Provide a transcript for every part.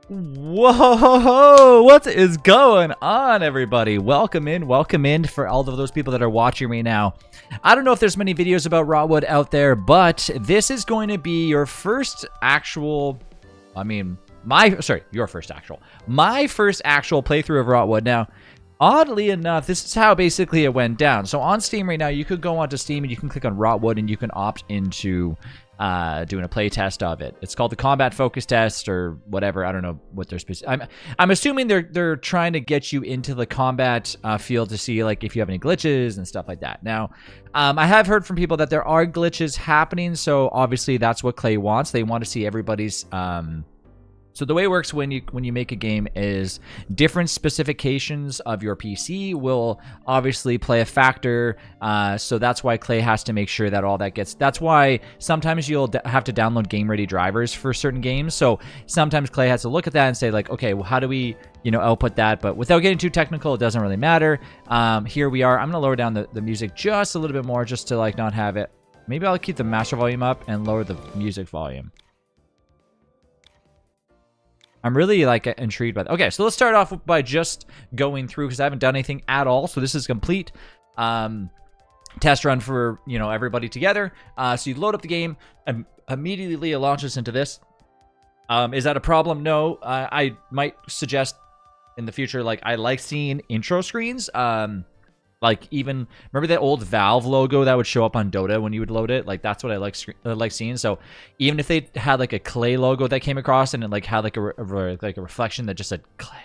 Whoa, what is going on, everybody? Welcome in for all of those people that are watching me now. I don't know if there's many videos about Rotwood out there, but this is going to be your first actual, my first actual playthrough of Rotwood. Now, oddly enough, this is how basically it went down. So on Steam right now, you could go onto Steam and you can click on Rotwood and you can opt into doing a play test of it. It's called the combat focus test or whatever. I don't know what they're specific. I'm assuming they're trying to get you into the combat field to see like if you have any glitches and stuff like that. Now, I have heard from people that there are glitches happening, so obviously that's what Klei wants. They want to see everybody's So the way it works when you make a game is different specifications of your PC will obviously play a factor. So that's why Klei has to make sure that all that gets. That's why sometimes you'll have to download game-ready drivers for certain games. So sometimes Klei has to look at that and say like, okay, well, how do we output that? But without getting too technical, it doesn't really matter. Here we are. I'm gonna lower down the music just a little bit more, just to like not have it. Maybe I'll keep the master volume up and lower the music volume. I'm really like intrigued by that. Okay, so let's start off by just going through because I haven't done anything at all. So this is complete test run for everybody together. So you load up the game and immediately it launches into this. Is that a problem? No. I might suggest in the future, like I like seeing intro screens. Like even remember that old Valve logo that would show up on Dota when you would load it? Like that's what I like seeing. So even if they had like a Klei logo that came across and it like had like a reflection that just said Klei,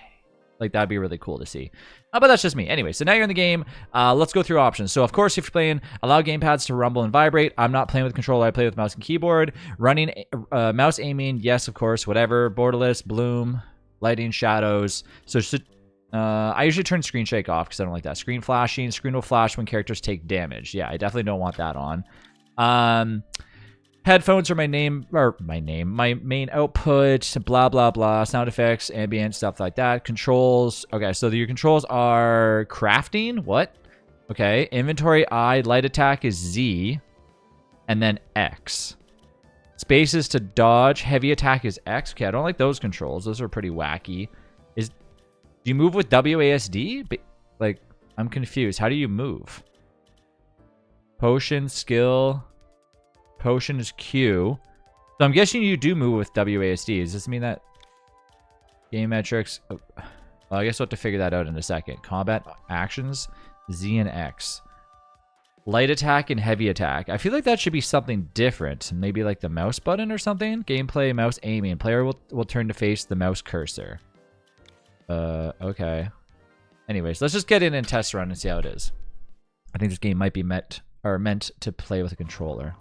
like that'd be really cool to see. But that's just me. Anyway, so now you're in the game. Let's go through options. So of course, if you're playing, allow gamepads to rumble and vibrate. I'm not playing with controller. I play with mouse and keyboard. Running mouse aiming, yes, of course, whatever. Borderless, bloom, lighting, shadows. So I usually turn screen shake off because I don't like that. Screen flashing. Screen will flash when characters take damage. Yeah, I definitely don't want that on. Headphones are my main output. Blah, blah, blah. Sound effects, ambient, stuff like that. Controls. Okay, so your controls are crafting. What? Okay. Inventory I. Light attack is Z. And then X. Spaces to dodge. Heavy attack is X. Okay, I don't like those controls. Those are pretty wacky. Do you move with WASD? Like, I'm confused. How do you move? Potion, skill. Potion is Q. So I'm guessing you do move with WASD. Does this mean that game metrics? Well, I guess we'll have to figure that out in a second. Combat actions, Z and X. Light attack and heavy attack. I feel like that should be something different. Maybe like the mouse button or something. Gameplay, mouse aiming. Player will turn to face the mouse cursor. Okay. Anyways, let's just get in and test run and see how it is. I think this game might be meant to play with a controller.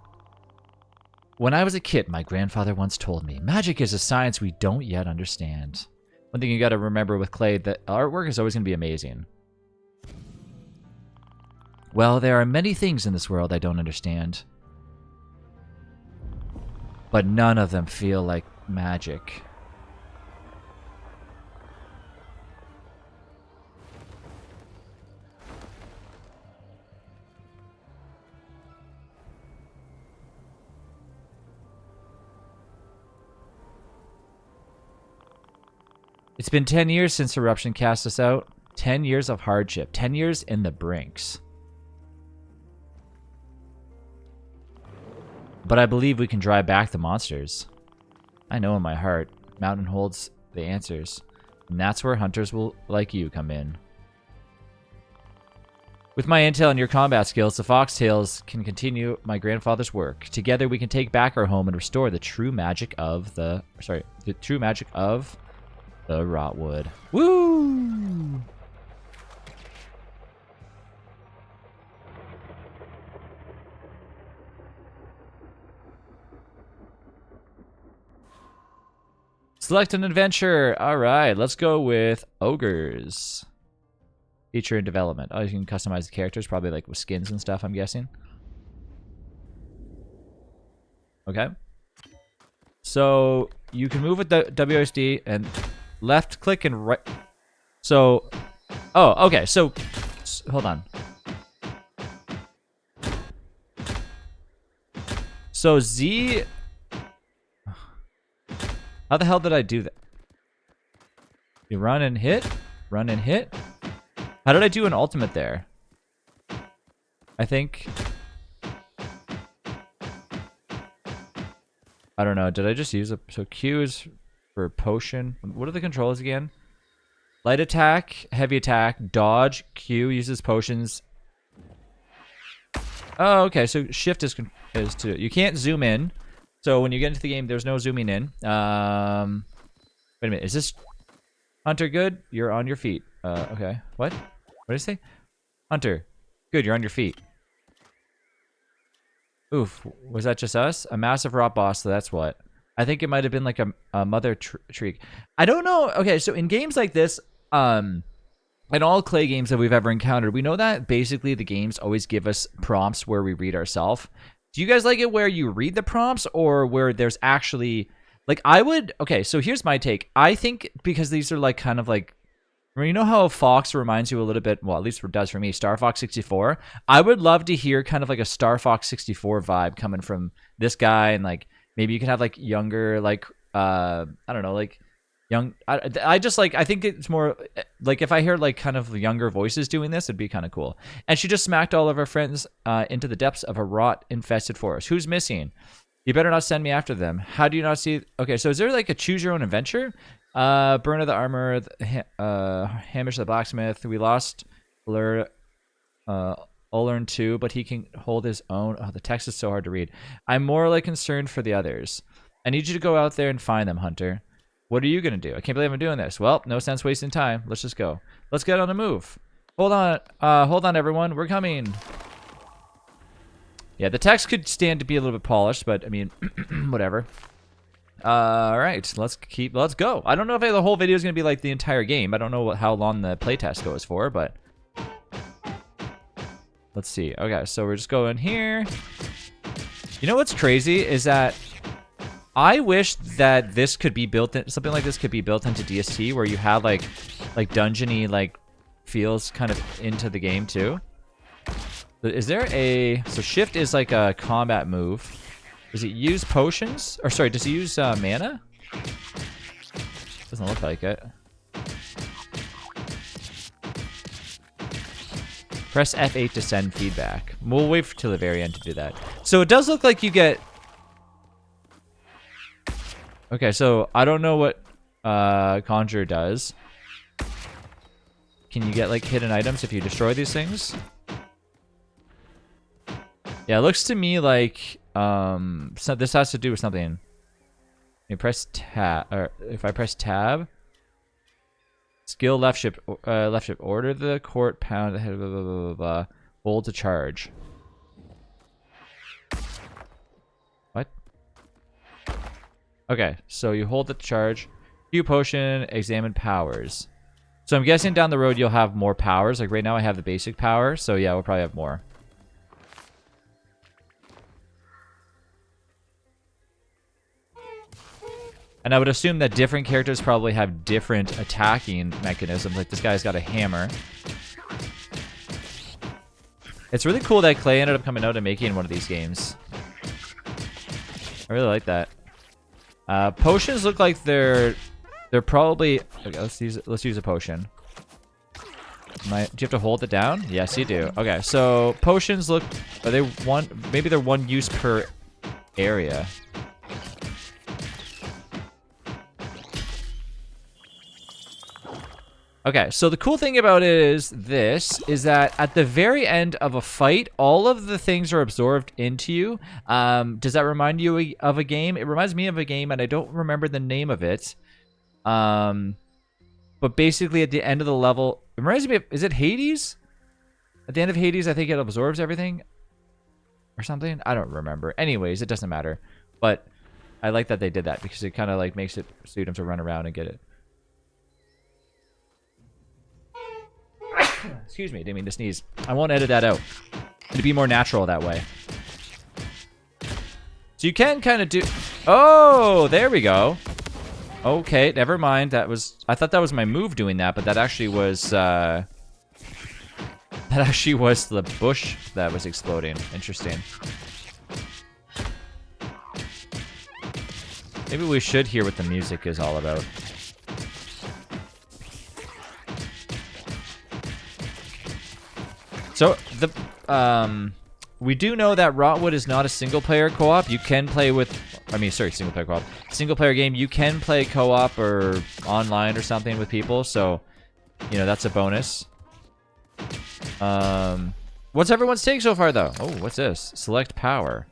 When I was a kid, my grandfather once told me, magic is a science we don't yet understand. One thing you gotta remember with Klei, that artwork is always gonna be amazing. Well, there are many things in this world I don't understand. But none of them feel like magic. It's been 10 years since Eruption cast us out. 10 years of hardship. 10 years in the brinks. But I believe we can drive back the monsters. I know in my heart, Mountain holds the answers. And that's where hunters like you come in. With my intel and your combat skills, the Foxtails can continue my grandfather's work. Together we can take back our home and restore the true magic of the Rotwood. Woo! Select an adventure. All right, let's go with ogres. Feature and development. Oh, you can customize the characters, probably like with skins and stuff, I'm guessing. Okay. So you can move with the WSD and left click and right. So, oh, okay. So, hold on. So Z. How the hell did I do that? You run and hit. Run and hit. How did I do an ultimate there? I think... I don't know. Did I just use a... So Q is for potion. What are the controls again? Light attack, heavy attack, dodge, Q uses potions. Oh, okay. So shift is to... You can't zoom in. So when you get into the game, there's no zooming in. Wait a minute. Is this... Hunter, good? You're on your feet. Okay. What? What did I say? Hunter, good. You're on your feet. Oof. Was that just us? A massive rot boss, so that's what. I think it might have been like a mother tree. I don't know. Okay, so in games like this, in all Klei games that we've ever encountered, we know that basically the games always give us prompts where we read ourselves. Do you guys like it where you read the prompts or where there's actually... Like, I would... Okay, so here's my take. I think because these are like kind of like... You know how Fox reminds you a little bit... Well, at least it does for me. Star Fox 64. I would love to hear kind of like a Star Fox 64 vibe coming from this guy. And like, maybe you can have like younger, like... I don't know, like... Young... I just like... I think it's more... Like, if I hear like kind of younger voices doing this, it'd be kind of cool. And she just smacked all of her friends into the depths of a rot-infested forest. Who's missing? You better not send me after them. How do you not see... Okay, so is there like a choose your own adventure? Burn of the armor, Hamish the blacksmith. We lost Ulern too, but he can hold his own. Oh, the text is so hard to read. I'm more like concerned for the others. I need you to go out there and find them, Hunter. What are you going to do? I can't believe I'm doing this. Well, no sense wasting time. Let's just go. Let's get on the move. Hold on, everyone. We're coming. Yeah, the text could stand to be a little bit polished, but I mean, whatever. All right, let's go. I don't know if the whole video is going to be like the entire game. I don't know how long the playtest goes for, but let's see. Okay, so we're just going here. You know what's crazy is that I wish that this could be built in, something like this could be built into DST where you have like dungeony like feels kind of into the game too. Is there a... So shift is like a combat move. Does it use potions? Or sorry, does it use mana? Doesn't look like it. Press F8 to send feedback. We'll wait till the very end to do that. So it does look like you get... Okay, so I don't know what Conjure does. Can you get like hidden items if you destroy these things? Yeah, it looks to me like so this has to do with something. You press tab, or if I press tab, skill left shift, order the court pound ahead, blah, blah, blah, blah, blah. Hold to charge. What? Okay, so you hold the charge, Q potion, examine powers. So I'm guessing down the road you'll have more powers. Like right now I have the basic power, so yeah, we'll probably have more. And I would assume that different characters probably have different attacking mechanisms. Like this guy's got a hammer. It's really cool that Klei ended up coming out and making one of these games. I really like that. Potions look like they're probably... Okay, let's use a potion. Do you have to hold it down? Yes, you do. Okay, so potions look... Are they one... Maybe they're one use per area. Okay, so the cool thing about it is that at the very end of a fight, all of the things are absorbed into you. Does that remind you of a game? It reminds me of a game, and I don't remember the name of it. But basically at the end of the level, it reminds me of, is it Hades? At the end of Hades, I think it absorbs everything or something. I don't remember. Anyways, it doesn't matter. But I like that they did that because it kind of like makes it so you don't have to run around and get it. Excuse me, didn't mean to sneeze. I won't edit that out. It'd be more natural that way. So you can kind of do... Oh, there we go. Okay, never mind. That was... I thought that was my move doing that, but that actually was... That actually was the bush that was exploding. Interesting. Maybe we should hear what the music is all about. So we do know that Rotwood is not a single-player co-op. You can play with, single-player co-op. Single-player game, you can play co-op or online or something with people. So, you know, that's a bonus. What's everyone's take so far, though? Oh, what's this? Select power.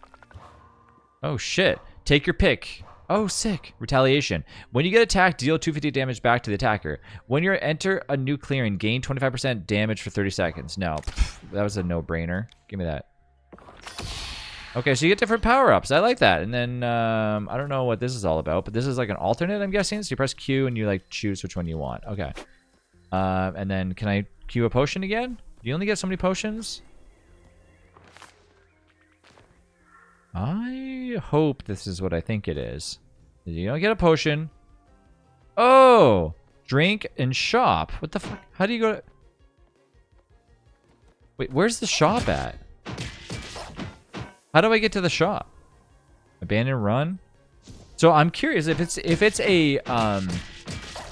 Oh, shit. Take your pick. Oh, sick. Retaliation. When you get attacked, deal 250 damage back to the attacker. When you enter a new clearing, gain 25% damage for 30 seconds. No, that was a no-brainer. Give me that. Okay, so you get different power-ups. I like that. And then, I don't know what this is all about, but this is like an alternate, I'm guessing. So you press Q and you, like, choose which one you want. Okay. And then, can I Q a potion again? Do you only get so many potions? I hope this is what I think it is. You don't get a potion. Oh! Drink and shop. What the fuck? How do you go to... Wait, where's the shop at? How do I get to the shop? Abandon run? So I'm curious if it's a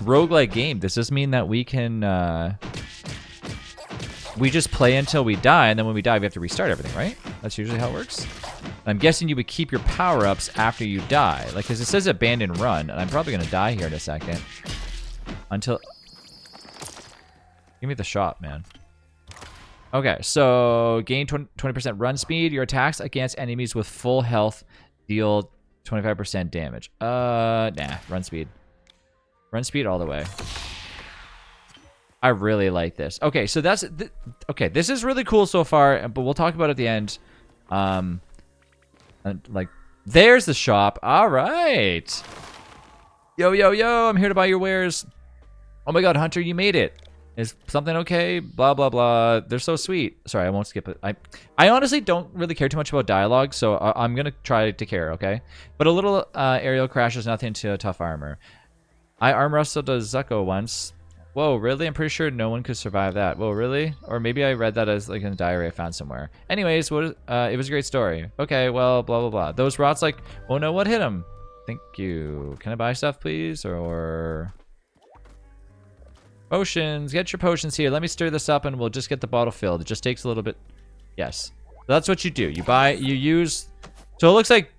roguelike game, does this mean that we can we just play until we die, and then when we die we have to restart everything, right? That's usually how it works. I'm guessing you would keep your power-ups after you die. Like, because it says abandon run, and I'm probably going to die here in a second. Until... Give me the shot, man. Okay, so gain 20% run speed. Your attacks against enemies with full health deal 25% damage. Nah, run speed. Run speed all the way. I really like this. Okay, so that's... okay, this is really cool so far, but we'll talk about it at the end. Like, there's the shop. All right. Yo, yo, yo, I'm here to buy your wares. Oh my god, Hunter, you made it. Is something okay? Blah, blah, blah. They're so sweet. Sorry, I won't skip it. I honestly don't really care too much about dialogue, so I'm going to try to care, okay? But a little aerial crash is nothing to a tough armor. I arm wrestled a Zucco once. Whoa, really? I'm pretty sure no one could survive that. Whoa, really? Or maybe I read that as like in a diary I found somewhere. Anyways, it was a great story. Okay, well, blah, blah, blah. Those rots like, oh no, what hit him? Thank you. Can I buy stuff, please? Or... Potions. Get your potions here. Let me stir this up and we'll just get the bottle filled. It just takes a little bit. Yes. So that's what you do. You use... So it looks like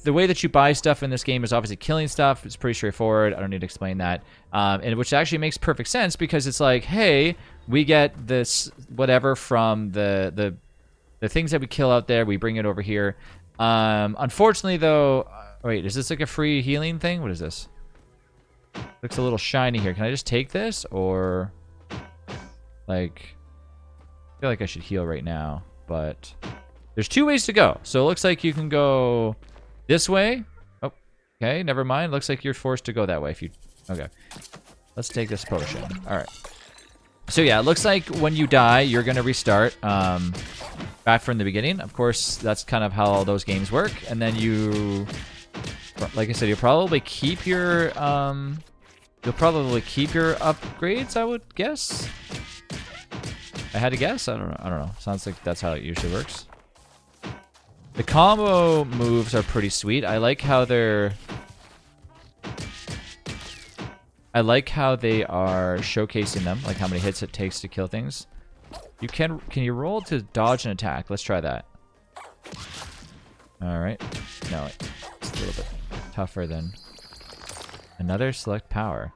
the way that you buy stuff in this game is obviously killing stuff. It's pretty straightforward. I don't need to explain that. And which actually makes perfect sense because it's like, hey, we get this whatever from the things that we kill out there. We bring it over here. Unfortunately, though... wait, is this like a free healing thing? What is this? Looks a little shiny here. Can I just take this? Or... like... I feel like I should heal right now. But... there's two ways to go. So it looks like you can go... this way. Oh, okay, never mind. Looks like you're forced to go that way if you... okay. Let's take this potion. All right. So yeah, it looks like when you die, you're going to restart back from the beginning. Of course, that's kind of how all those games work. And then you... like I said, you'll probably keep your... upgrades, I would guess. I had to guess. I don't know. Sounds like that's how it usually works. The combo moves are pretty sweet. I like how they're... I like how they are showcasing them, like how many hits it takes to kill things. You can you roll to dodge an attack? Let's try that. All right. No, it's a little bit tougher than another select power.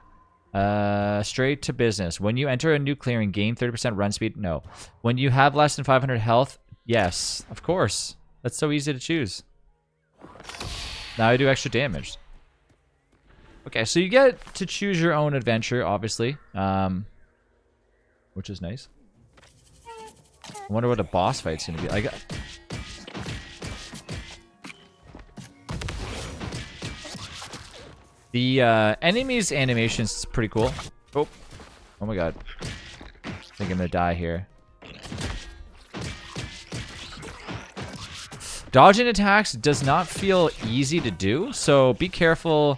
Straight to business. When you enter a new clearing, gain 30% run speed. No. When you have less than 500 health, yes, of course. That's so easy to choose. Now I do extra damage. Okay, so you get to choose your own adventure, obviously, which is nice. I wonder what a boss fight's gonna be. The enemies animations is pretty cool. Oh my god. I think I'm gonna die here. Dodging attacks does not feel easy to do, so be careful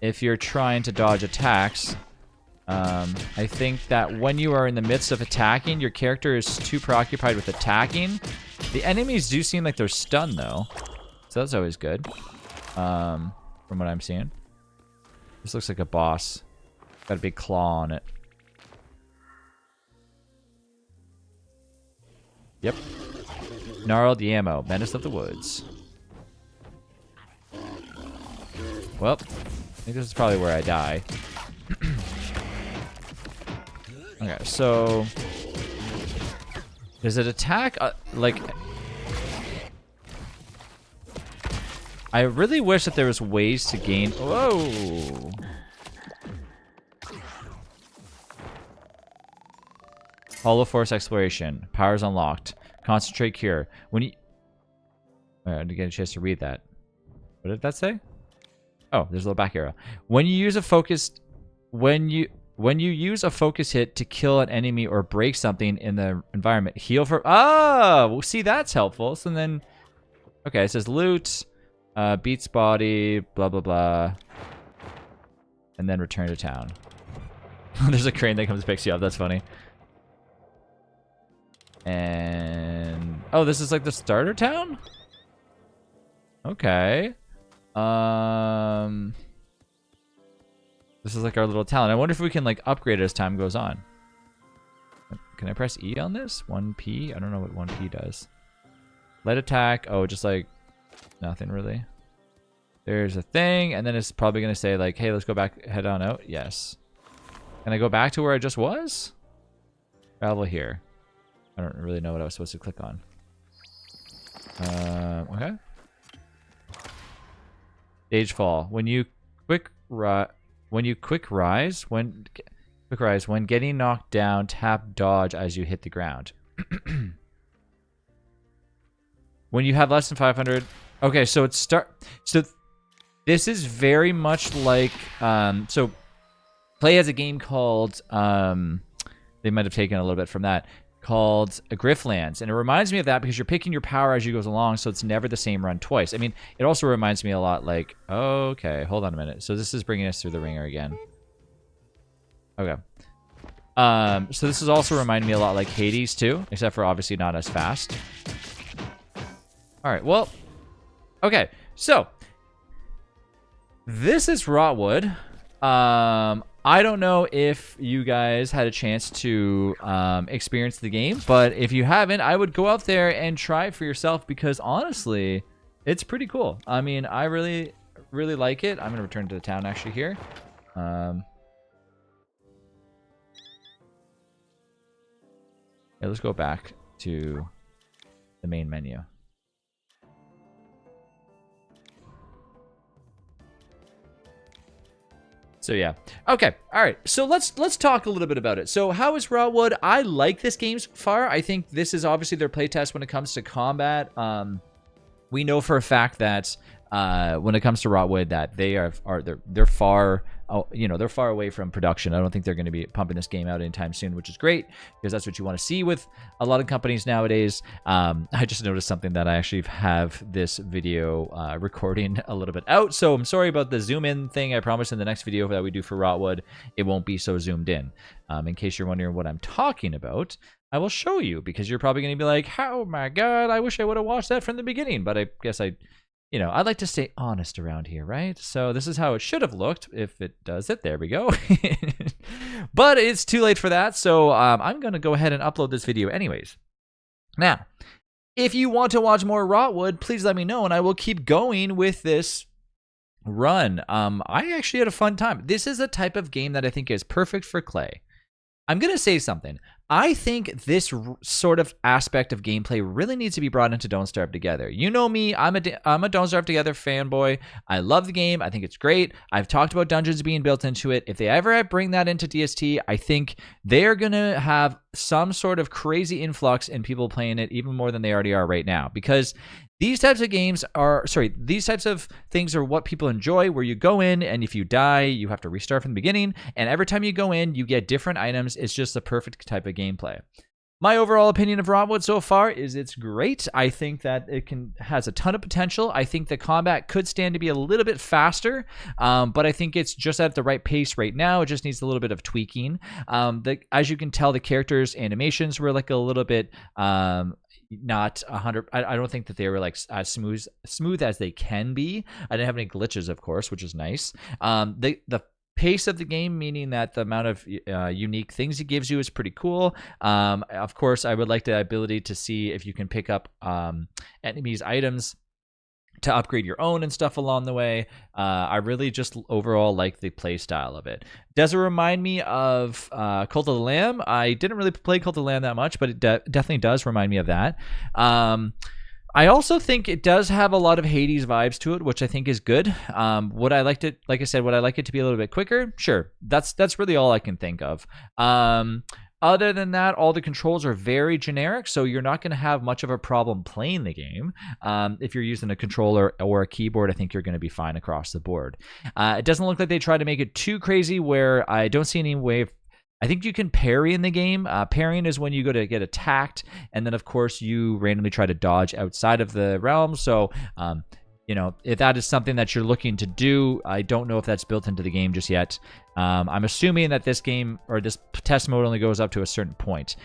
if you're trying to dodge attacks. I think that when you are in the midst of attacking, your character is too preoccupied with attacking. The enemies do seem like they're stunned, though, so that's always good, from what I'm seeing. This looks like a boss. Got a big claw on it. Yep. Gnarled Yammo, Menace of the Woods. Well, I think this is probably where I die. Okay, so does it attack? Like, I really wish that there was ways to gain. Whoa! Hollow Force Exploration. Powers unlocked. Concentrate Cure. When you... Alright, I didn't get a chance to read that. What did that say? Oh, there's a little back arrow. When you use a focused... When you use a focus hit to kill an enemy or break something in the environment, heal for... Oh! Well, see, that's helpful. So then... Okay, it says loot, beats body, blah, blah, blah. And then return to town. There's a crane that comes and picks you up. That's funny. And... Oh, this is like the starter town? Okay. This is like our little town. I wonder if we can like upgrade it as time goes on. Can I press E on this? 1P? I don't know what 1P does. Light attack. Oh, just like nothing really. There's a thing, and then it's probably gonna say like, hey, let's go back, head on out. Yes. Can I go back to where I just was? Travel here. I don't really know what I was supposed to click on. Okay. Stage fall. When you quick rise, when getting knocked down, tap dodge as you hit the ground. When you have less than 500. Okay, so it's so this is very much like so Klei has a game called they might have taken a little bit from that, called Grifflands, and it reminds me of that because you're picking your power as you goes along, so it's never the same run twice. I mean, it also reminds me a lot like, okay, hold on a minute. So this is bringing us through the ringer again. Okay. So this is also reminding me a lot like Hades too, except for obviously not as fast. All right, well, okay, so this is Rotwood. I don't know if you guys had a chance to experience the game, but if you haven't, I would go out there and try it for yourself because honestly, it's pretty cool. I mean, I really, really like it. I'm going to return to the town actually here. Yeah, let's go back to the main menu. So yeah. Okay. All right. So let's talk a little bit about it. So how is Rotwood? I like this game so far. I think this is obviously their playtest when it comes to combat. We know for a fact that when it comes to Rotwood that they're far they're far away from production. I don't think they're going to be pumping this game out anytime soon, which is great because that's what you want to see with a lot of companies nowadays. I just noticed something that I actually have this video recording a little bit out, so I'm sorry about the zoom in thing. I promise in the next video that we do for Rotwood, it won't be so zoomed in. In case you're wondering what I'm talking about, I will show you because you're probably going to be like, oh my god, I wish I would have watched that from the beginning, but I guess I'd like to stay honest around here, right? So this is how it should have looked if it does it. There we go. But it's too late for that, so I'm going to go ahead and upload this video anyways. Now, if you want to watch more Rotwood, please let me know, and I will keep going with this run. I actually had a fun time. This is a type of game that I think is perfect for Klei. I'm going to say something. I think this sort of aspect of gameplay really needs to be brought into Don't Starve Together. You know me, I'm a Don't Starve Together fanboy. I love the game. I think it's great. I've talked about dungeons being built into it. If they ever bring that into DST, I think they are going to have some sort of crazy influx in people playing it even more than they already are right now, because these types of these types of things are what people enjoy, where you go in and if you die, you have to restart from the beginning. And every time you go in, you get different items. It's just the perfect type of gameplay. My overall opinion of Rotwood so far is it's great. I think that it has a ton of potential. I think the combat could stand to be a little bit faster, but I think it's just at the right pace right now. It just needs a little bit of tweaking. As you can tell, the characters' animations were like a little bit not 100. I don't think that they were like as smooth as they can be. I didn't have any glitches, of course, which is nice. The pace of the game, meaning that the amount of unique things it gives you is pretty cool. Of course, I would like the ability to see if you can pick up enemies' items to upgrade your own and stuff along the way. I really just overall like the play style of it. Does it remind me of Cult of the Lamb? I didn't really play Cult of the Lamb that much, but it definitely does remind me of that. I also think it does have a lot of Hades vibes to it, which I think is good. Would I like it, like I said, would I like it to be a little bit quicker? Sure. That's really all I can think of. Other than that, all the controls are very generic, so you're not going to have much of a problem playing the game. If you're using a controller or a keyboard, I think you're going to be fine across the board. It doesn't look like they try to make it too crazy, where I don't see any way of... I think you can parry in the game. Parrying is when you go to get attacked, and then, of course, you randomly try to dodge outside of the realm, so... you know, if that is something that you're looking to do, I don't know if that's built into the game just yet. I'm assuming that this game, or this test mode, only goes up to a certain point.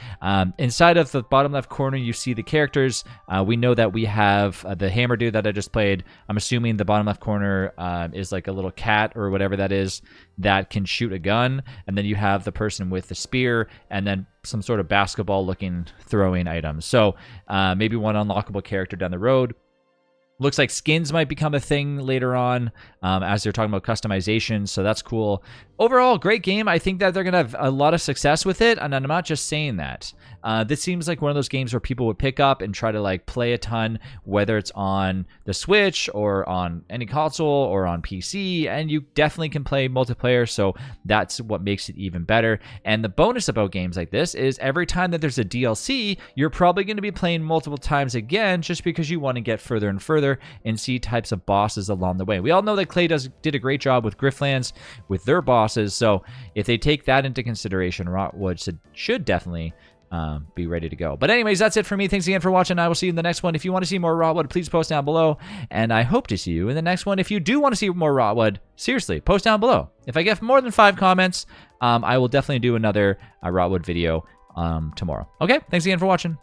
Inside of the bottom left corner, you see the characters. We know that we have the hammer dude that I just played. I'm assuming the bottom left corner is like a little cat or whatever that is that can shoot a gun. And then you have the person with the spear, and then some sort of basketball-looking throwing items. So maybe one unlockable character down the road. Looks like skins might become a thing later on as they're talking about customization, so that's cool. Overall, great game. I think that they're going to have a lot of success with it, and I'm not just saying that. This seems like one of those games where people would pick up and try to like play a ton, whether it's on the Switch or on any console or on PC, and you definitely can play multiplayer, so that's what makes it even better. And the bonus about games like this is every time that there's a DLC, you're probably going to be playing multiple times again just because you want to get further and further and see types of bosses along the way. We all know that Klei did a great job with Griftlands with their bosses, so if they take that into consideration, Rotwood should definitely be ready to go. But anyways, that's it for me. Thanks again for watching. I will see you in the next one. If you want to see more Rotwood, please post down below, and I hope to see you in the next one. If you do want to see more Rotwood, seriously, post down below. If I get more than 5 comments, I will definitely do another Rotwood video tomorrow. Okay, thanks again for watching.